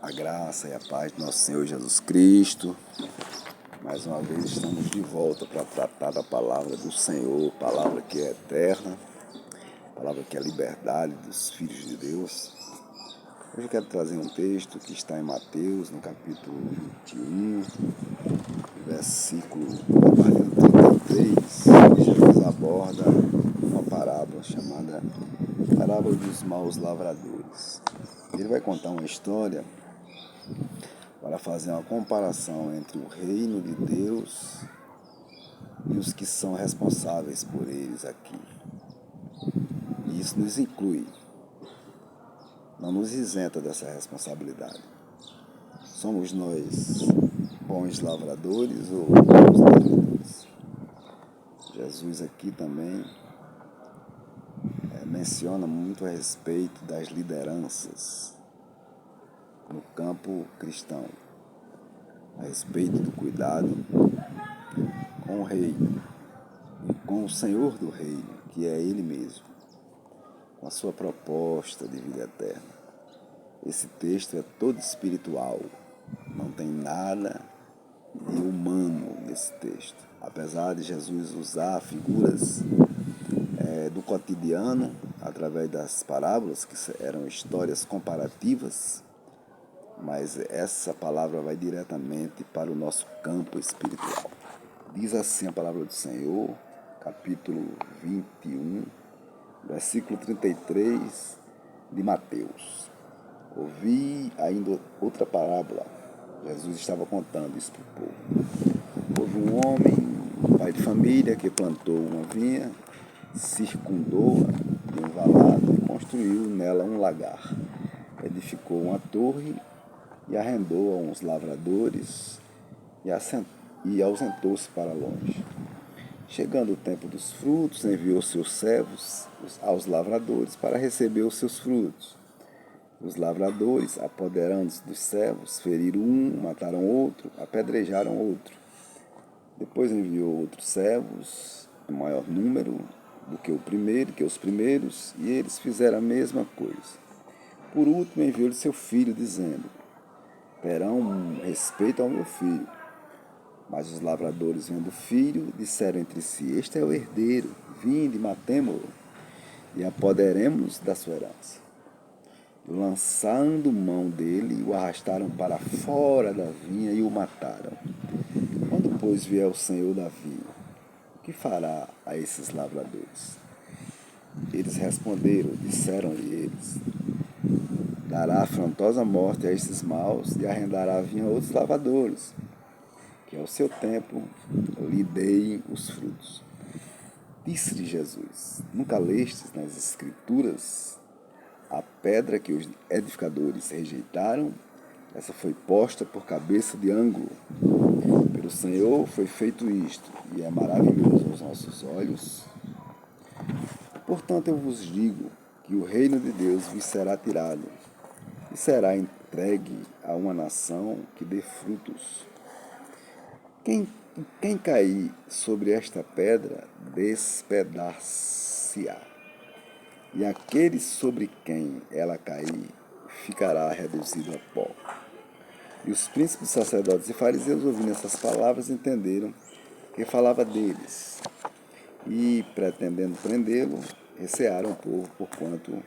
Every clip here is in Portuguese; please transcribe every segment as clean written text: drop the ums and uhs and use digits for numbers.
A graça e a paz do nosso Senhor Jesus Cristo. Mais uma vez estamos de volta para tratar da palavra do Senhor, palavra que é eterna, palavra que é a liberdade dos filhos de Deus. Hoje eu quero trazer um texto que está em Mateus, no capítulo 21, versículo a partir do 33, Jesus aborda uma parábola chamada Parábola dos Maus Lavradores. Ele vai contar uma história para fazer uma comparação entre o reino de Deus e os que são responsáveis por eles aqui. E isso nos inclui, não nos isenta dessa responsabilidade. Somos nós bons lavradores ou maus lavradores? Jesus aqui também menciona muito a respeito das lideranças no campo cristão, a respeito do cuidado com o reino e com o Senhor do reino, que é Ele mesmo, com a sua proposta de vida eterna. Esse texto é todo espiritual, não tem nada de humano nesse texto. Apesar de Jesus usar figuras do cotidiano, através das parábolas, que eram histórias comparativas, mas essa palavra vai diretamente para o nosso campo espiritual. Diz assim a palavra do Senhor, capítulo 21, versículo 33 de Mateus. Ouvi ainda outra parábola. Jesus estava contando isso para o povo. Houve um homem, um pai de família, que plantou uma vinha, circundou-a de um valado e construiu nela um lagar. Edificou uma torre e arrendou a uns lavradores e ausentou-se para longe. Chegando o tempo dos frutos, enviou seus servos aos lavradores para receber os seus frutos. Os lavradores, apoderando-se dos servos, feriram um, mataram outro, apedrejaram outro. Depois enviou outros servos, em maior número do que os primeiros, e eles fizeram a mesma coisa. Por último, enviou-lhe seu filho, dizendo: terão respeito ao meu filho. Mas os lavradores, vendo o filho, disseram entre si: este é o herdeiro, vinde, matemo-lo, e apoderemos-nos da sua herança. Lançando mão dele, o arrastaram para fora da vinha e o mataram. Quando, pois, vier o senhor da vinha, o que fará a esses lavradores? Eles responderam, disseram-lhe eles: dará afrontosa morte a esses maus e arrendará a vinha a outros lavradores, que ao seu tempo lhe deem os frutos. Disse-lhe Jesus: nunca lestes nas Escrituras a pedra que os edificadores rejeitaram? Essa foi posta por cabeça de ângulo. Pelo Senhor foi feito isto, e é maravilhoso aos nossos olhos. Portanto, eu vos digo que o reino de Deus vos será tirado e será entregue a uma nação que dê frutos. Quem cair sobre esta pedra, despedaça-se-á, e aquele sobre quem ela cair ficará reduzido a pó. E os príncipes, sacerdotes e fariseus, ouvindo essas palavras, entenderam que falava deles, e, pretendendo prendê-lo, recearam o povo, porquanto o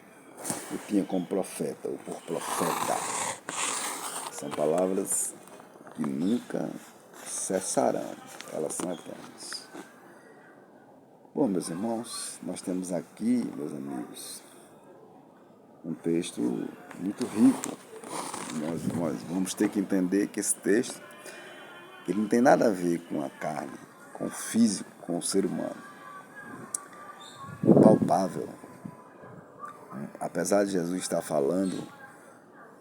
tinha como profeta, ou por profeta. São palavras que nunca cessarão, elas são eternas. Bom, meus irmãos, nós temos aqui, meus amigos, um texto muito rico. Nós vamos ter que entender que esse texto ele não tem nada a ver com a carne, com o físico, com o ser humano. O palpável. Apesar de Jesus estar falando,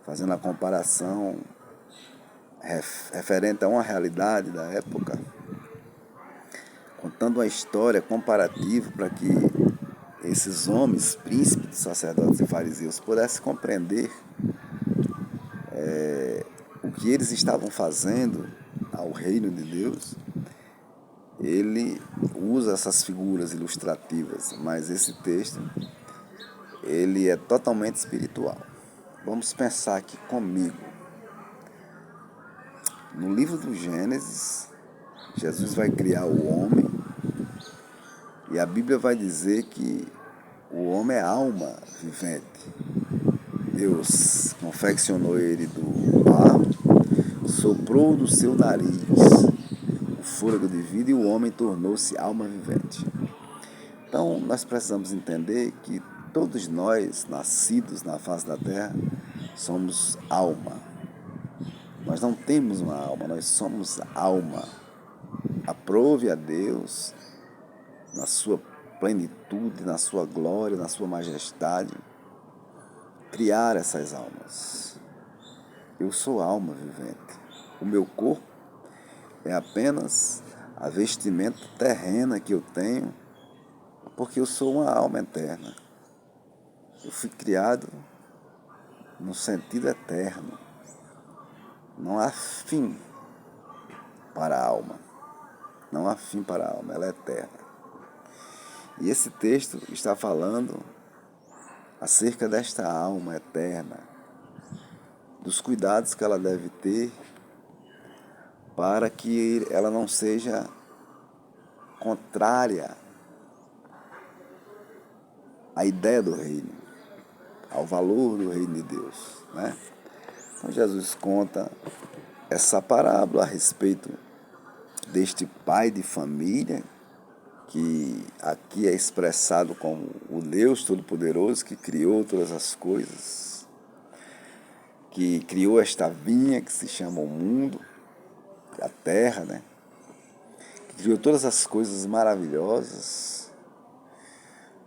fazendo a comparação referente a uma realidade da época, contando uma história comparativa para que esses homens, príncipes, sacerdotes e fariseus, pudessem compreender o que eles estavam fazendo ao reino de Deus. Ele usa essas figuras ilustrativas, mas esse texto ele é totalmente espiritual. Vamos pensar aqui comigo. No livro do Gênesis, Jesus vai criar o homem e a Bíblia vai dizer que o homem é alma vivente. Deus confeccionou ele do barro, soprou do seu nariz o fôlego de vida e o homem tornou-se alma vivente. Então, nós precisamos entender que todos nós, nascidos na face da terra, somos alma. Nós não temos uma alma, nós somos alma. Aprove a Deus, na sua plenitude, na sua glória, na sua majestade, criar essas almas. Eu sou alma vivente. O meu corpo é apenas a vestimenta terrena que eu tenho, porque eu sou uma alma eterna. Eu fui criado no sentido eterno. Não há fim para a alma. Não há fim para a alma, ela é eterna. E esse texto está falando acerca desta alma eterna, dos cuidados que ela deve ter para que ela não seja contrária à ideia do reino, ao valor do reino de Deus, né? Então Jesus conta essa parábola a respeito deste pai de família, que aqui é expressado como o Deus Todo-Poderoso que criou todas as coisas, que criou esta vinha que se chama o mundo, a terra, né? Que criou todas as coisas maravilhosas,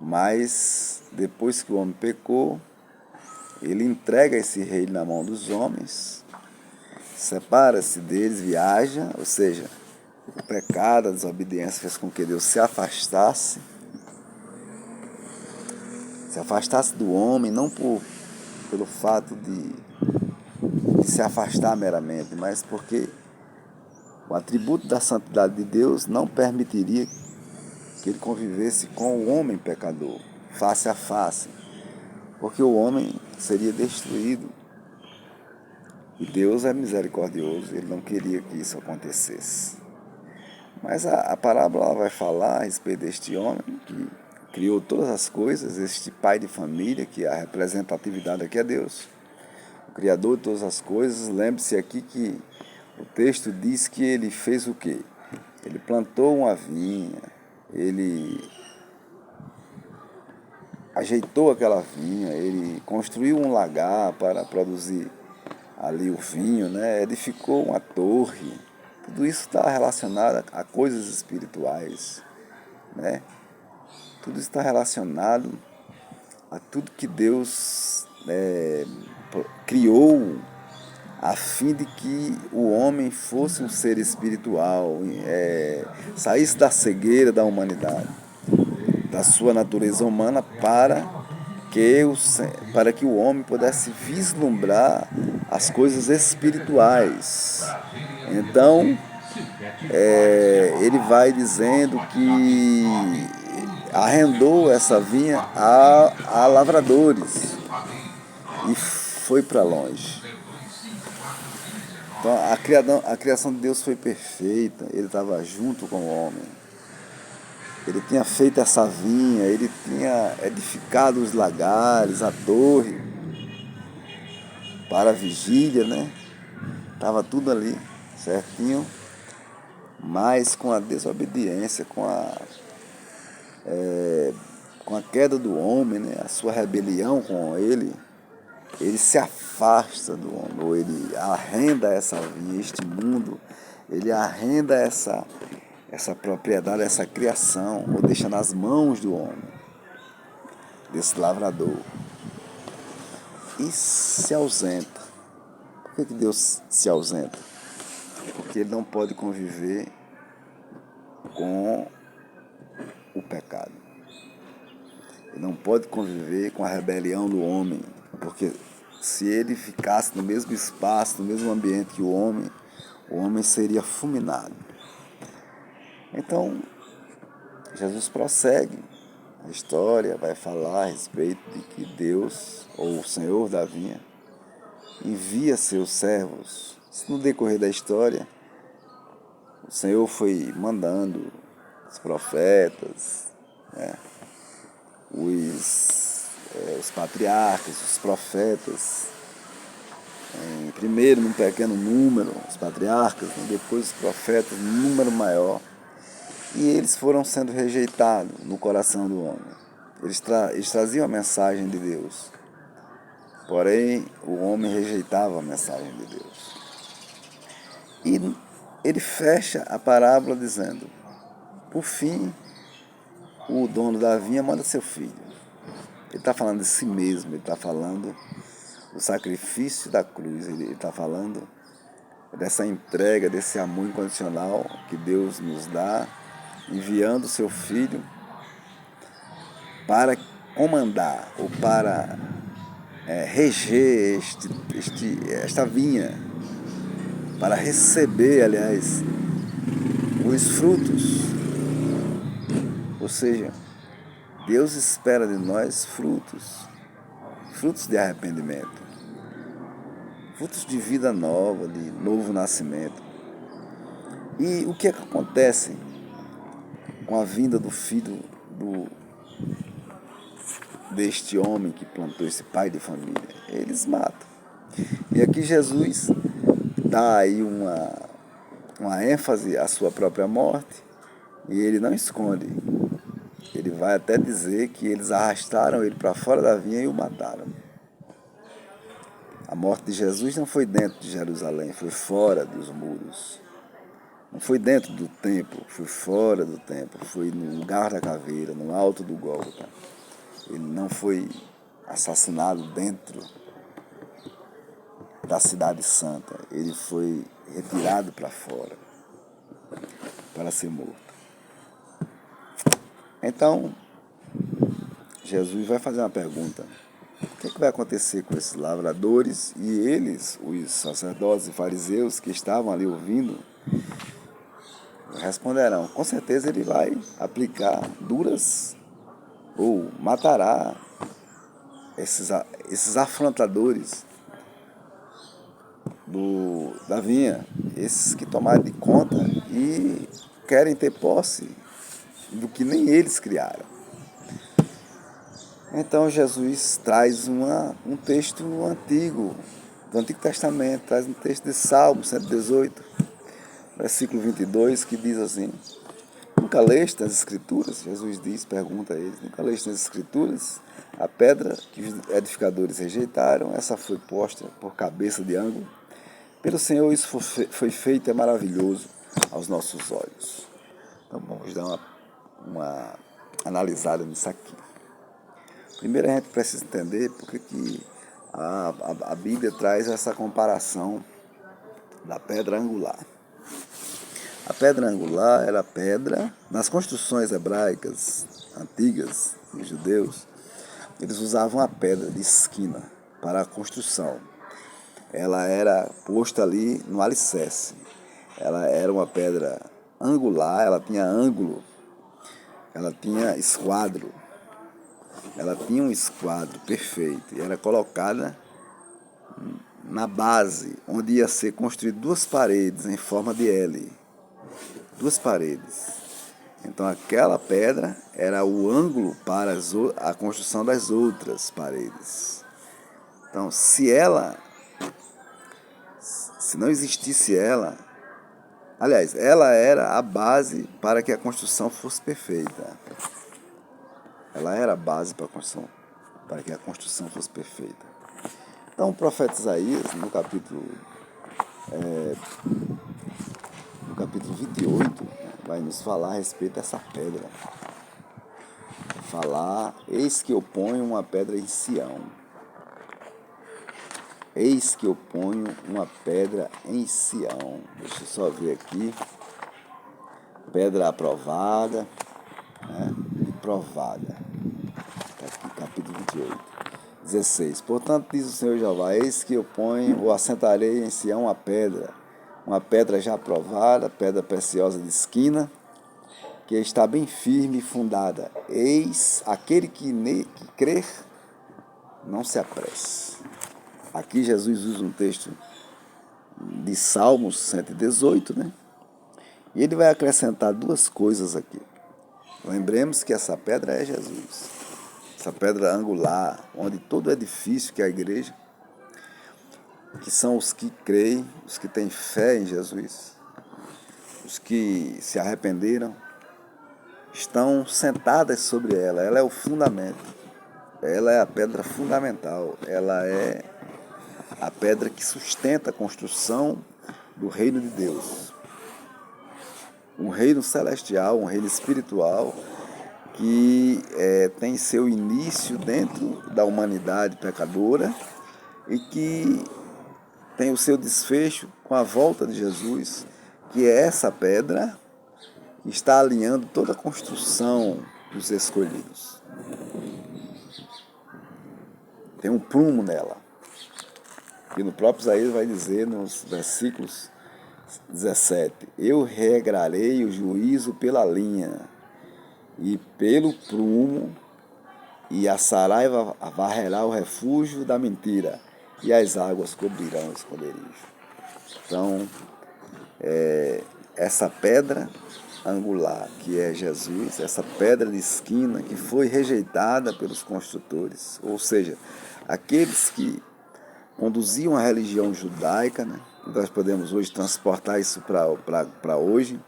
mas depois que o homem pecou, ele entrega esse reino na mão dos homens, separa-se deles, viaja, ou seja, o pecado, a desobediência fez com que Deus se afastasse do homem, não pelo fato de se afastar meramente, mas porque o atributo da santidade de Deus não permitiria que ele convivesse com o homem pecador, face a face, porque o homem seria destruído. E Deus é misericordioso, ele não queria que isso acontecesse. Mas a parábola vai falar a respeito deste homem que criou todas as coisas, este pai de família, que a representatividade aqui é Deus, o Criador de todas as coisas. Lembre-se aqui que o texto diz que ele fez o quê? Ele plantou uma vinha, ele ajeitou aquela vinha, ele construiu um lagar para produzir ali o vinho, né? Edificou uma torre. Tudo isso está relacionado a coisas espirituais, né? Tudo isso está relacionado a tudo que Deus criou a fim de que o homem fosse um ser espiritual, saísse da cegueira da humanidade, da sua natureza humana, para que o homem pudesse vislumbrar as coisas espirituais. Então, ele vai dizendo que arrendou essa vinha a lavradores e foi para longe. Então, a criação de Deus foi perfeita, ele estava junto com o homem. Ele tinha feito essa vinha, ele tinha edificado os lagares, a torre, para a vigília, né? Estava tudo ali, certinho. Mas com a desobediência, com a queda do homem, né? A sua rebelião com ele se afasta do homem, ou ele arrenda essa vinha, este mundo, ele arrenda essa propriedade, essa criação, ou deixa nas mãos do homem, desse lavrador, e se ausenta. Por que Deus se ausenta? Porque ele não pode conviver com o pecado. Ele não pode conviver com a rebelião do homem, porque se ele ficasse no mesmo espaço, no mesmo ambiente que o homem seria fulminado. Então, Jesus prossegue. A história vai falar a respeito de que Deus, ou o Senhor da vinha, envia seus servos No decorrer da história, o Senhor foi mandando os profetas, né, os patriarcas, os profetas, primeiro num pequeno número, os patriarcas, depois os profetas, num número maior, e eles foram sendo rejeitados no coração do homem. Eles traziam a mensagem de Deus, porém o homem rejeitava a mensagem de Deus. E ele fecha a parábola dizendo: por fim, o dono da vinha manda seu filho. Ele está falando de si mesmo, ele está falando do sacrifício da cruz, ele está falando dessa entrega, desse amor incondicional que Deus nos dá, enviando seu filho para comandar ou para reger esta vinha, para receber, aliás, os frutos. Ou seja, Deus espera de nós frutos de arrependimento, frutos de vida nova, de novo nascimento. E o que é que acontece com a vinda do filho deste homem que plantou, esse pai de família? Eles matam. E aqui Jesus dá aí uma ênfase à sua própria morte, e ele não esconde. Ele vai até dizer que eles arrastaram ele para fora da vinha e o mataram. A morte de Jesus não foi dentro de Jerusalém, foi fora dos muros. Não foi dentro do templo, foi fora do templo, foi no lugar da caveira, no alto do Gólgota. Ele não foi assassinado dentro da cidade santa, ele foi retirado para fora para ser morto. Então, Jesus vai fazer uma pergunta: o que vai acontecer com esses lavradores? E eles, os sacerdotes e fariseus que estavam ali ouvindo, responderão: com certeza ele vai aplicar duras ou matará esses afrontadores da vinha, esses que tomaram de conta e querem ter posse do que nem eles criaram. Então Jesus traz um texto antigo, do Antigo Testamento, traz um texto de Salmo 118, versículo 22, que diz assim: nunca leste nas Escrituras? Jesus diz, pergunta a eles: nunca leste nas Escrituras? A pedra que os edificadores rejeitaram, essa foi posta por cabeça de ângulo. Pelo Senhor isso foi feito, é maravilhoso aos nossos olhos. Então vamos dar uma analisada nisso aqui. Primeiro a gente precisa entender porque que a Bíblia traz essa comparação da pedra angular. A pedra angular era a pedra, nas construções hebraicas antigas, dos judeus, eles usavam a pedra de esquina para a construção. Ela era posta ali no alicerce. Ela era uma pedra angular, ela tinha ângulo, ela tinha esquadro. Ela tinha um esquadro perfeito e era colocada na base, onde ia ser construído duas paredes em forma de L. Duas paredes. Então aquela pedra era o ângulo para a construção das outras paredes. Então se não existisse ela, aliás, ela era a base para que a construção fosse perfeita. Ela era a base para que a construção fosse perfeita. Então o profeta Isaías, no capítulo 28, vai nos falar a respeito dessa pedra. Falar: eis que eu ponho uma pedra em Sião. Eis que eu ponho uma pedra em Sião. Deixa eu só ver aqui. Pedra aprovada, né? E provada. Está aqui, capítulo 28. 16. Portanto, diz o Senhor Jeová: eis que eu ponho ou assentarei em Sião uma pedra já aprovada, pedra preciosa de esquina, que está bem firme e fundada. Eis aquele que crer, não se apresse. Aqui Jesus usa um texto de Salmos 118, né? E ele vai acrescentar duas coisas aqui. Lembremos que essa pedra é Jesus. Essa pedra angular, onde todo edifício que é a igreja, que são os que creem, os que têm fé em Jesus, os que se arrependeram, estão sentadas sobre ela. Ela é o fundamento. Ela é a pedra fundamental. Ela é a pedra que sustenta a construção do reino de Deus. Um reino celestial, um reino espiritual que tem seu início dentro da humanidade pecadora e que tem o seu desfecho com a volta de Jesus, que é essa pedra que está alinhando toda a construção dos escolhidos. Tem um prumo nela. E no próprio Isaías vai dizer nos versículos 17: eu regrarei o juízo pela linha e pelo prumo, e a saraiva varrerá o refúgio da mentira, e as águas cobrirão o esconderijo. Então, essa pedra angular, que é Jesus, essa pedra de esquina que foi rejeitada pelos construtores, ou seja, aqueles que conduziam a religião judaica, né? Nós podemos hoje transportar isso para hoje.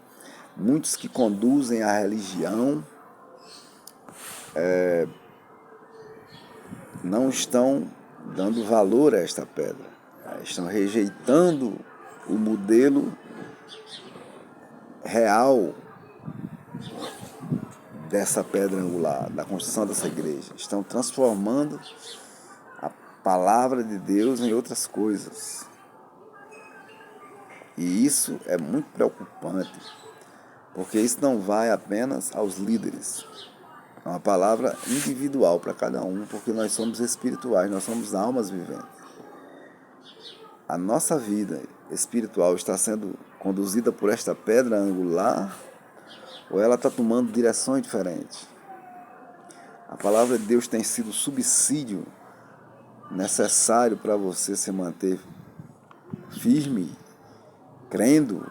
Muitos que conduzem a religião não estão dando valor a esta pedra, estão rejeitando o modelo real dessa pedra angular, da construção dessa igreja. Estão transformando a palavra de Deus em outras coisas. E isso é muito preocupante, porque isso não vai apenas aos líderes. É uma palavra individual para cada um, porque nós somos espirituais, nós somos almas viventes. A nossa vida espiritual está sendo conduzida por esta pedra angular, ou ela está tomando direções diferentes? A palavra de Deus tem sido o subsídio necessário para você se manter firme, crendo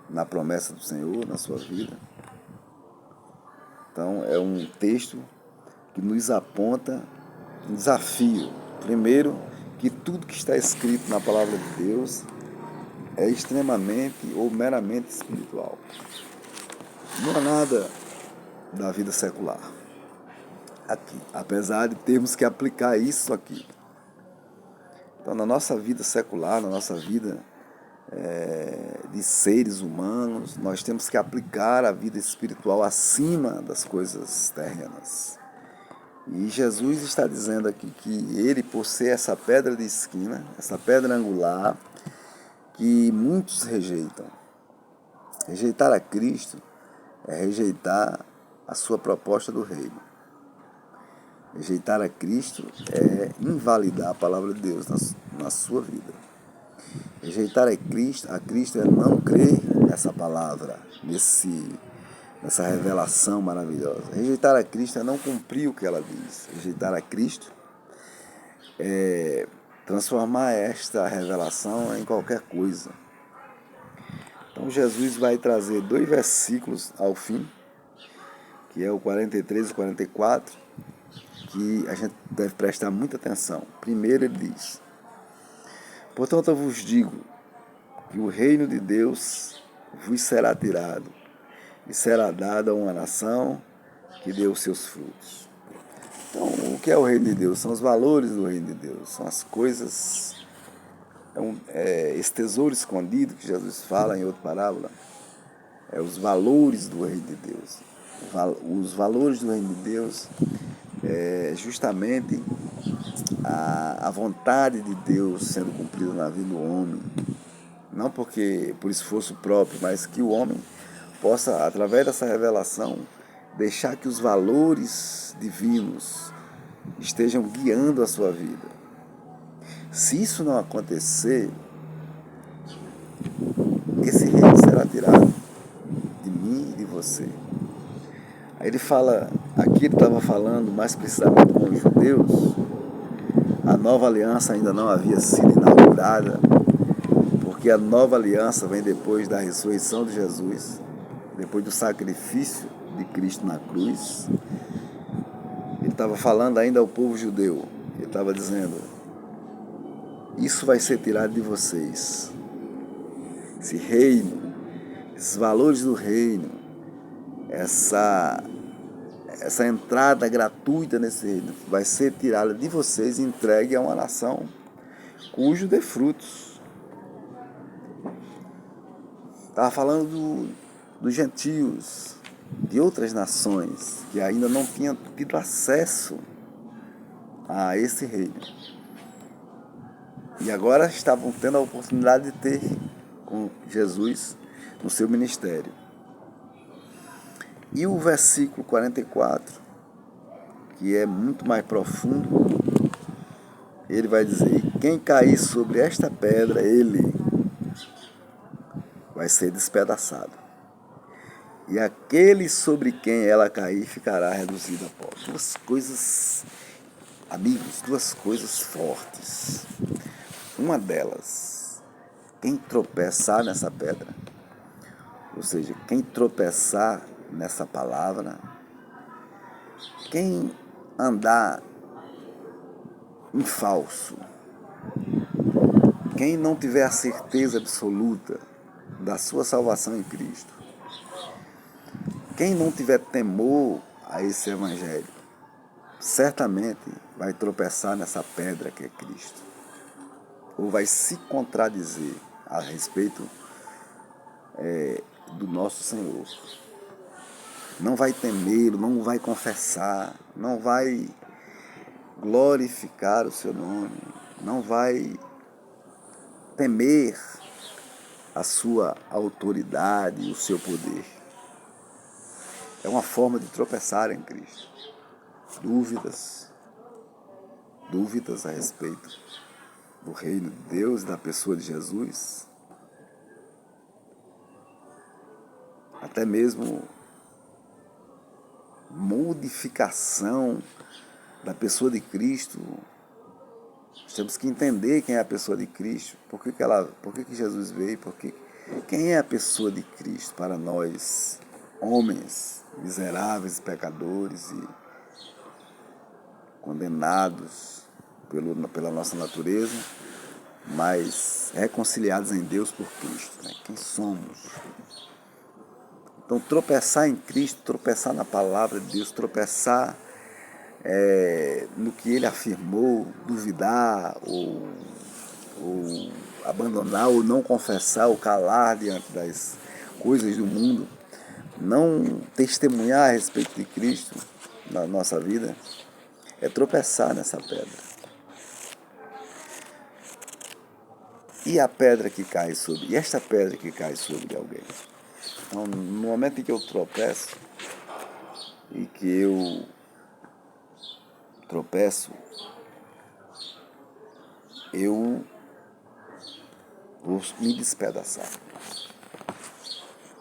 na promessa do Senhor na sua vida. Então, é um texto que nos aponta um desafio. Primeiro, que tudo que está escrito na palavra de Deus é extremamente ou meramente espiritual. Não há nada da vida secular aqui, apesar de termos que aplicar isso aqui. Então, na nossa vida secular, na nossa vida de seres humanos, nós temos que aplicar a vida espiritual acima das coisas terrenas. E Jesus está dizendo aqui que ele, por ser essa pedra de esquina, essa pedra angular, que muitos rejeitam. Rejeitar a Cristo é rejeitar a sua proposta do reino. Rejeitar a Cristo é invalidar a palavra de Deus na sua vida. Rejeitar a Cristo é não crer nessa palavra, nessa revelação maravilhosa. Rejeitar a Cristo é não cumprir o que ela diz. Rejeitar a Cristo é transformar esta revelação em qualquer coisa. Então Jesus vai trazer 2 versículos ao fim, que é o 43 e 44, que a gente deve prestar muita atenção. Primeiro ele diz: portanto eu vos digo que o reino de Deus vos será tirado e será dado a uma nação que dê os seus frutos. Então, o que é o reino de Deus? São os valores do reino de Deus, são as coisas, esse tesouro escondido que Jesus fala em outra parábola, os valores do reino de Deus. Os valores do reino de Deus é justamente a vontade de Deus sendo cumprida na vida do homem, não porque por esforço próprio, mas que o homem possa, através dessa revelação, deixar que os valores divinos estejam guiando a sua vida. Se isso não acontecer, esse reino será tirado de mim e de você. Aí ele fala, aqui ele estava falando mais precisamente com os judeus. A nova aliança ainda não havia sido inaugurada, porque porque a nova aliança vem depois da ressurreição de Jesus, depois do sacrifício de Cristo na cruz. Ele estava falando ainda ao povo judeu. Ele estava dizendo: isso vai ser tirado de vocês. Esse reino, esses valores do reino, essa entrada gratuita nesse reino vai ser tirada de vocês e entregue a uma nação cujo dê frutos. Estava falando dos gentios, de outras nações que ainda não tinham tido acesso a esse reino. E agora estavam tendo a oportunidade de ter com Jesus no seu ministério. E o versículo 44, que é muito mais profundo, ele vai dizer: quem cair sobre esta pedra, ele vai ser despedaçado. E aquele sobre quem ela cair ficará reduzido a pó. Duas coisas, amigos, duas coisas fortes. Uma delas, quem tropeçar nessa pedra, ou seja, quem tropeçar nessa palavra, quem andar em falso, quem não tiver a certeza absoluta da sua salvação em Cristo, quem não tiver temor a esse evangelho, certamente vai tropeçar nessa pedra que é Cristo, ou vai se contradizer a respeito do nosso Senhor. Não vai temê-lo, não vai confessar, não vai glorificar o seu nome, não vai temer a sua autoridade e o seu poder. É uma forma de tropeçar em Cristo. Dúvidas a respeito do reino de Deus e da pessoa de Jesus, até mesmo modificação da pessoa de Cristo. Nós temos que entender quem é a pessoa de Cristo, por que Jesus veio, quem é a pessoa de Cristo para nós, homens miseráveis, pecadores e condenados pela nossa natureza, mas reconciliados em Deus por Cristo, né? Quem somos? Então, tropeçar em Cristo, tropeçar na palavra de Deus, tropeçar no que Ele afirmou, duvidar ou abandonar ou não confessar ou calar diante das coisas do mundo, não testemunhar a respeito de Cristo na nossa vida, é tropeçar nessa pedra. E esta pedra que cai sobre alguém. Então, no momento em que eu tropeço, eu vou me despedaçar.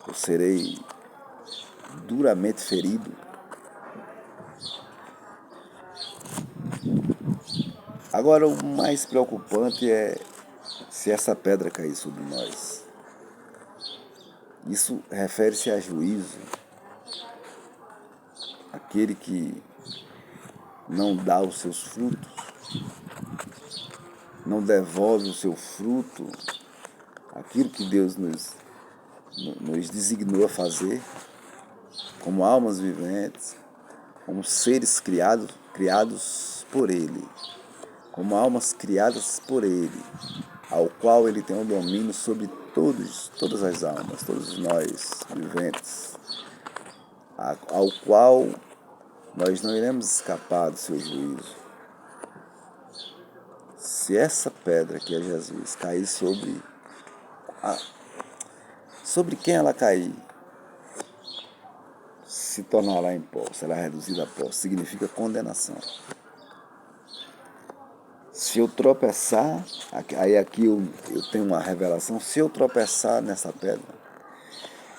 Eu serei duramente ferido. Agora, o mais preocupante é se essa pedra cair sobre nós. Isso refere-se a juízo. Aquele que não dá os seus frutos, não devolve o seu fruto, aquilo que Deus nos designou a fazer, como almas viventes, como seres criados por Ele, como almas criadas por Ele, ao qual Ele tem um domínio sobre todas as almas, todos nós viventes, ao qual nós não iremos escapar do seu juízo. Se essa pedra que é Jesus cair sobre quem ela cair, se tornará em pó, será reduzida a pó, significa condenação. Se eu tropeçar, aqui eu tenho uma revelação, se eu tropeçar nessa pedra,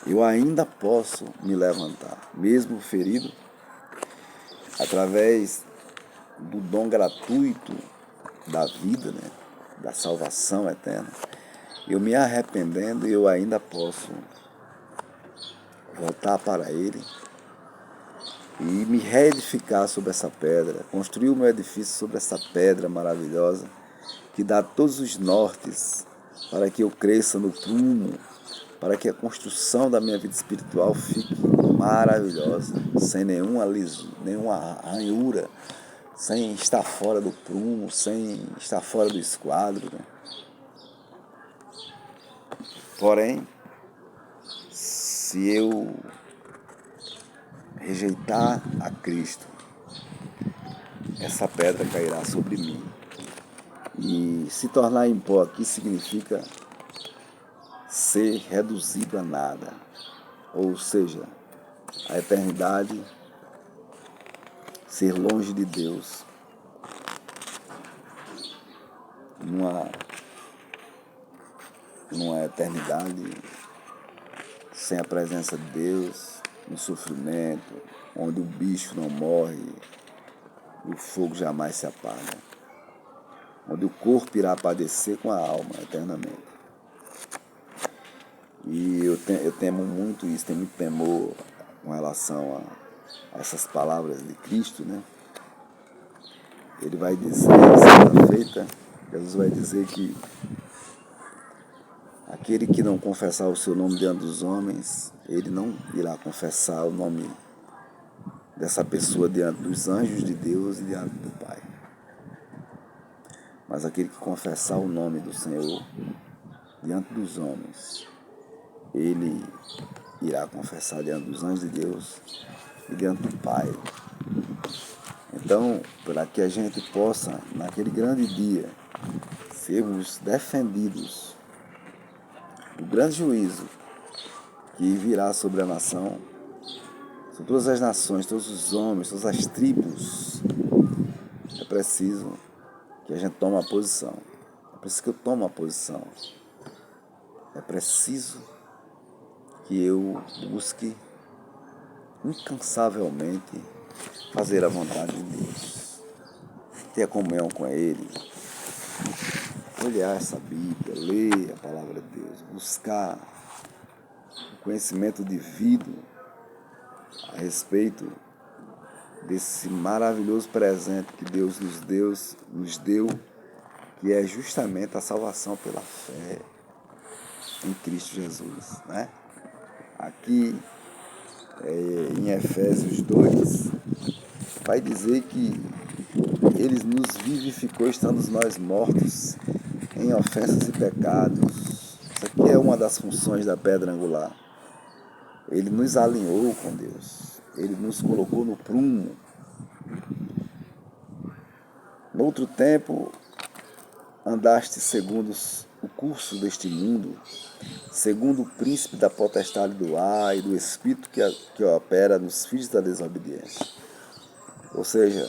eu ainda posso me levantar, mesmo ferido, através do dom gratuito da vida, né, da salvação eterna. eu me arrependendo, eu ainda posso voltar para Ele e me reedificar sobre essa pedra, construir o meu edifício sobre essa pedra maravilhosa, que dá todos os nortes para que eu cresça no prumo, para que a construção da minha vida espiritual fique maravilhosa, sem nenhuma ranhura, sem estar fora do prumo, sem estar fora do esquadro, né? Porém, se eu rejeitar a Cristo, essa pedra cairá sobre mim. E se tornar em pó aqui significa ser reduzido a nada. Ou seja, a eternidade, ser longe de Deus, numa eternidade sem a presença de Deus, no sofrimento, onde o bicho não morre e o fogo jamais se apaga, onde o corpo irá padecer com a alma eternamente. E eu temo muito isso, tenho muito temor com relação a essas palavras de Cristo, né? Ele vai dizer, certa feita, Jesus vai dizer que aquele que não confessar o seu nome diante dos homens, ele não irá confessar o nome dessa pessoa diante dos anjos de Deus e diante do Pai. Mas aquele que confessar o nome do Senhor diante dos homens, ele irá confessar diante dos anjos de Deus e diante do Pai. Então, para que a gente possa, naquele grande dia, sermos defendidos do grande juízo que virá sobre a nação, sobre todas as nações, todos os homens, todas as tribos, é preciso que a gente tome uma posição. É preciso que eu tome uma posição. É preciso que eu busque incansavelmente fazer a vontade de Deus, ter a comunhão com Ele, olhar essa Bíblia, ler a palavra de Deus, buscar o conhecimento devido a respeito desse maravilhoso presente que Deus nos deu, que é justamente a salvação pela fé em Cristo Jesus, né? Aqui em Efésios 2, vai dizer que Ele nos vivificou estando nós mortos em ofensas e pecados. Isso aqui é uma das funções da pedra angular. Ele nos alinhou com Deus. Ele nos colocou no prumo. No outro tempo, andaste segundo o curso deste mundo, segundo o príncipe da potestade do ar e do espírito que opera nos filhos da desobediência. Ou seja,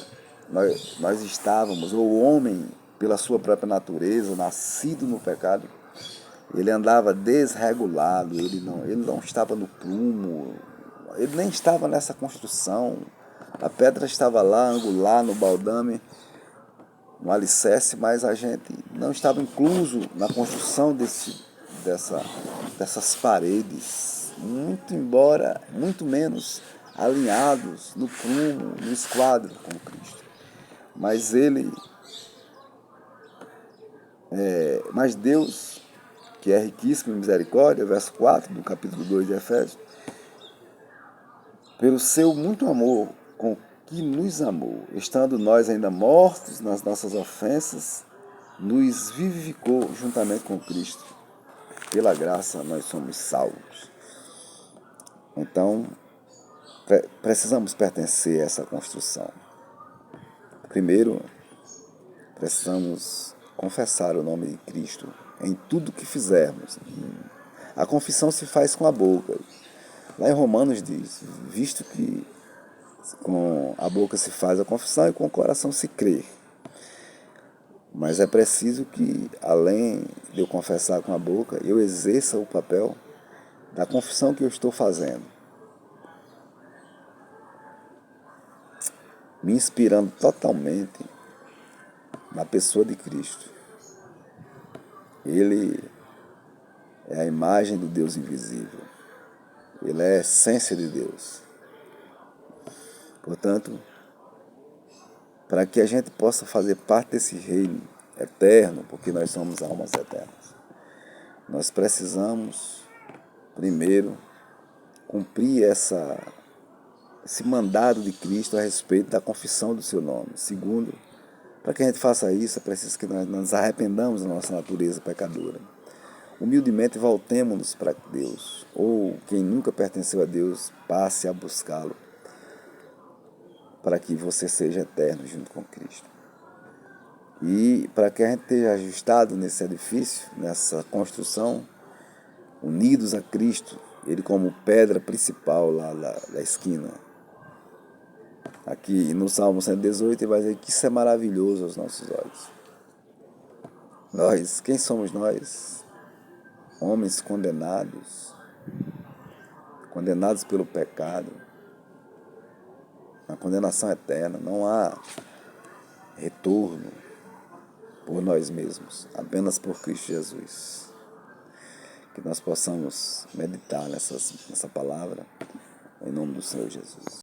nós estávamos, ou o homem, pela sua própria natureza, nascido no pecado, ele andava desregulado, ele não estava no prumo, ele nem estava nessa construção. A pedra estava lá, angular, no baldame, no alicerce, mas a gente não estava incluso na construção dessas paredes, muito menos alinhados no prumo, no esquadro com Cristo. Mas Deus, que é riquíssimo em misericórdia, verso 4 do capítulo 2 de Efésios, pelo seu muito amor com que nos amou, estando nós ainda mortos nas nossas ofensas, nos vivificou juntamente com Cristo. Pela graça nós somos salvos. Então, precisamos pertencer a essa construção. Primeiro, precisamos confessar o nome de Cristo em tudo que fizermos. A confissão se faz com a boca. Lá em Romanos diz, visto que com a boca se faz a confissão e com o coração se crê. Mas é preciso que, além de eu confessar com a boca, eu exerça o papel da confissão que eu estou fazendo, me inspirando totalmente na pessoa de Cristo. Ele é a imagem do Deus invisível. Ele é a essência de Deus. Portanto, para que a gente possa fazer parte desse reino eterno, porque nós somos almas eternas, nós precisamos, primeiro, cumprir esse mandado de Cristo a respeito da confissão do seu nome. Segundo, para que a gente faça isso, é preciso que nós nos arrependamos da nossa natureza pecadora. Humildemente voltemos-nos para Deus, ou quem nunca pertenceu a Deus, passe a buscá-lo, para que você seja eterno junto com Cristo. E para que a gente esteja ajustado nesse edifício, nessa construção, unidos a Cristo, Ele como pedra principal lá da esquina. Aqui no Salmo 118 ele vai dizer que isso é maravilhoso aos nossos olhos. Nós, quem somos nós? Homens condenados pelo pecado, a condenação eterna, não há retorno por nós mesmos, apenas por Cristo Jesus. Que nós possamos meditar nessa palavra, em nome do Senhor Jesus.